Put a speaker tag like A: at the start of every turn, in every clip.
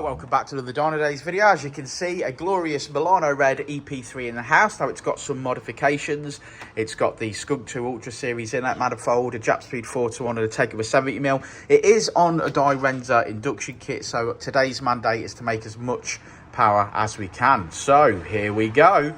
A: welcome back to another Dynodaze video. As you can see, a glorious Milano Red EP3 in the house. Now it's got some modifications. It's got the Skunk2 Ultra Series Inlet Manifold, a Japspeed 4:1 and a Tegiwa 70mm. It is on a Dyno induction kit, so today's mandate is to make as much power as we can. So here we go.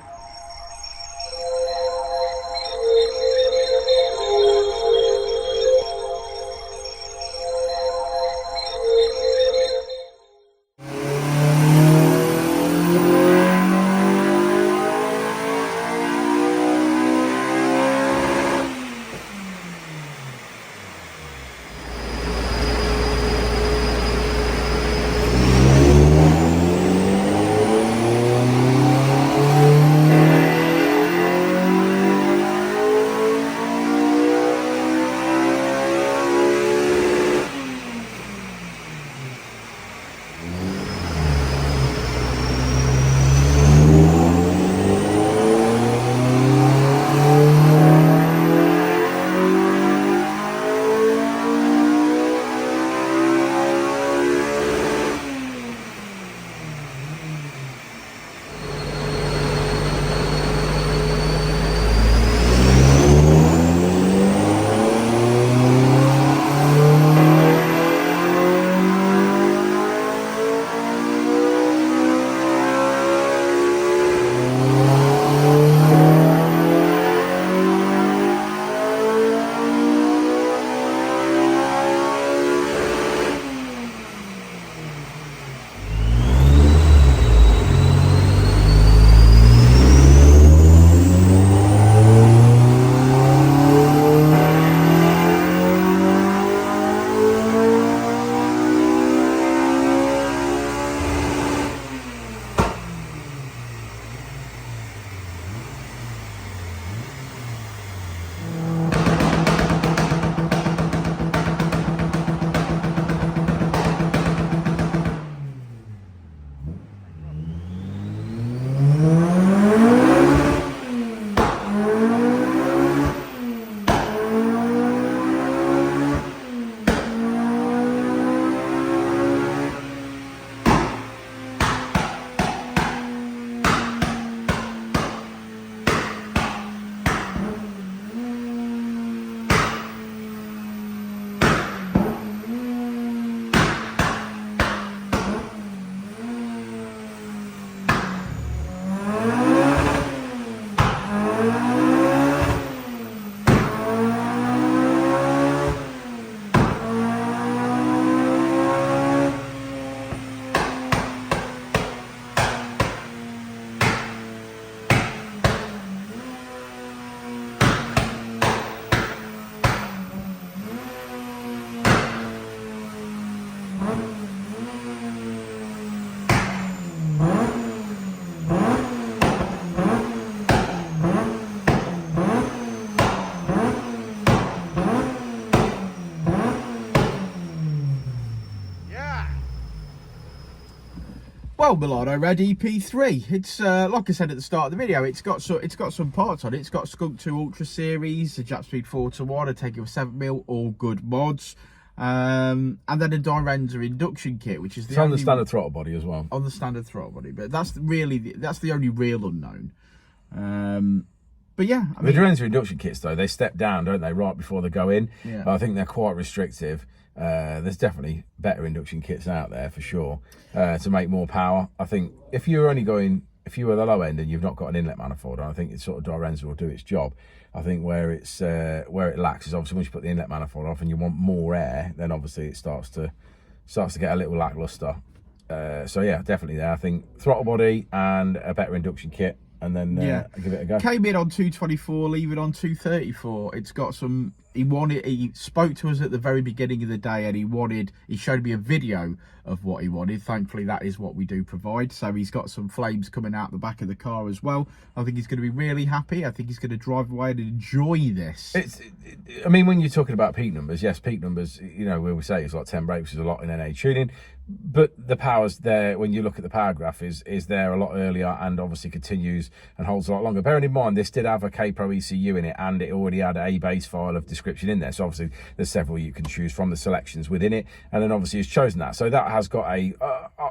A: Well, Milano Red EP3. It's like I said at the start of the video. It's got some parts on it. It's got Skunk2 Ultra Series, a Japspeed 4:1, a Tegiwa 7mm, all good mods, and then a Dyno induction kit, which is
B: it's on the standard throttle body as well.
A: On the standard throttle body, but that's the only real unknown. But yeah, I mean,
B: the Dyno induction kits though, they step down, don't they, right before they go in?
A: Yeah.
B: I think they're quite restrictive. There's definitely better induction kits out there for sure to make more power. I think if you were the low end and you've not got an inlet manifold on, I think it's sort of Dyno will do its job. I think where it lacks is obviously once you put the inlet manifold off and you want more air, then obviously it starts to get a little lackluster. So yeah, definitely there. I think throttle body and a better induction kit, and then give it a go.
A: Came in on 224, leave it on 234. It's got some. He spoke to us at the very beginning of the day, and he showed me a video of what he wanted. Thankfully, that is what we do provide. So he's got some flames coming out the back of the car as well. I think he's going to be really happy. I think he's going to drive away and enjoy this.
B: I mean, when you're talking about peak numbers, yes, peak numbers, you know, when we say it's like 10 brakes is a lot in NA tuning. but the power's there when you look at the power graph is there a lot earlier, and obviously continues and holds a lot longer. Bearing in mind, this did have a K-Pro ECU in it, and it already had a base file of description in there. So obviously there's several you can choose from the selections within it, and then obviously it's chosen that. So that has got a,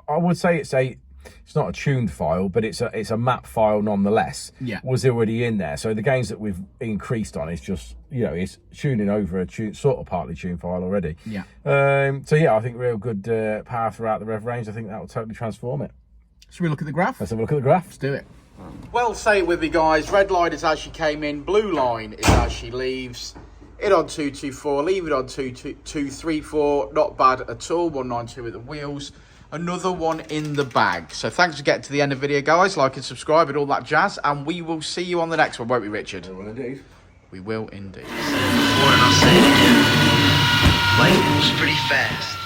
B: I would say it's not a tuned file, but it's a map file nonetheless.
A: Yeah.
B: Was already in there. So the gains that we've increased on is just, you know, it's tuning over a sort of partly tuned file already.
A: Yeah.
B: So yeah, I think real good power throughout the rev range. I think that will totally transform it.
A: Should we look at the graph?
B: Let's have a look at the graph.
A: Let's do it. Well, say it with me, guys. Red line is as she came in. Blue line is as she leaves. It on 224, leave it on 234. Not bad at all. 192 with the wheels. Another one in the bag. So thanks for getting to the end of the video, guys. Like and subscribe and all that jazz. And we will see you on the next one, won't we, Richard?
B: We will indeed.
A: We will indeed.
C: Before, and I'll say it again. Life moves pretty fast.